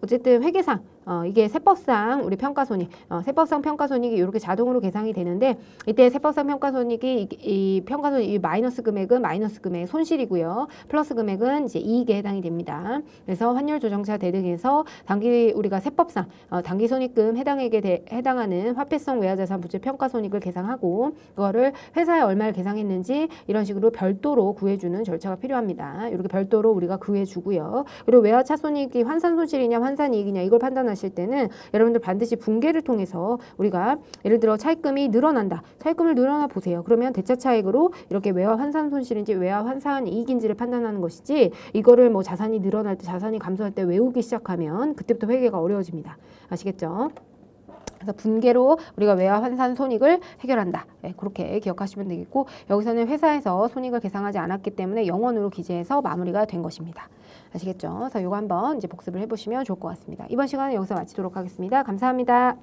어쨌든 회계상 이게 세법상 우리 평가손익, 세법상 평가손익이 이렇게 자동으로 계산이 되는데 이때 세법상 평가손익이 이 평가손익 마이너스 금액은 마이너스 금액 손실이고요. 플러스 금액은 이제 이익에 해당이 됩니다. 그래서 환율 조정차 대등에서 당기 우리가 세법상 당기손익금 해당하는 화폐성 외화자산 부채 평가손익을 계산하고 그거를 회사에 얼마를 계상했는지 이런 식으로 별도로 구해주는 절차가 필요합니다. 이렇게 별도로 우리가 구해주고요. 그리고 외화차손익이 환산손실이냐 환산이익이냐 이걸 판단하실 때는 여러분들 반드시 분계를 통해서 우리가 예를 들어 차입금이 늘어난다. 차입금을 늘어나 보세요. 그러면 대차 차익으로 이렇게 외화 환산 손실인지 외화 환산 이익인지를 판단하는 것이지 이거를 뭐 자산이 늘어날 때 자산이 감소할 때 외우기 시작하면 그때부터 회계가 어려워집니다. 아시겠죠? 그래서 분계로 우리가 외화 환산 손익을 해결한다. 네, 그렇게 기억하시면 되겠고 여기서는 회사에서 손익을 계상하지 않았기 때문에 영원으로 기재해서 마무리가 된 것입니다. 아시겠죠? 그래서 이거 한번 이제 복습을 해보시면 좋을 것 같습니다. 이번 시간은 여기서 마치도록 하겠습니다. 감사합니다.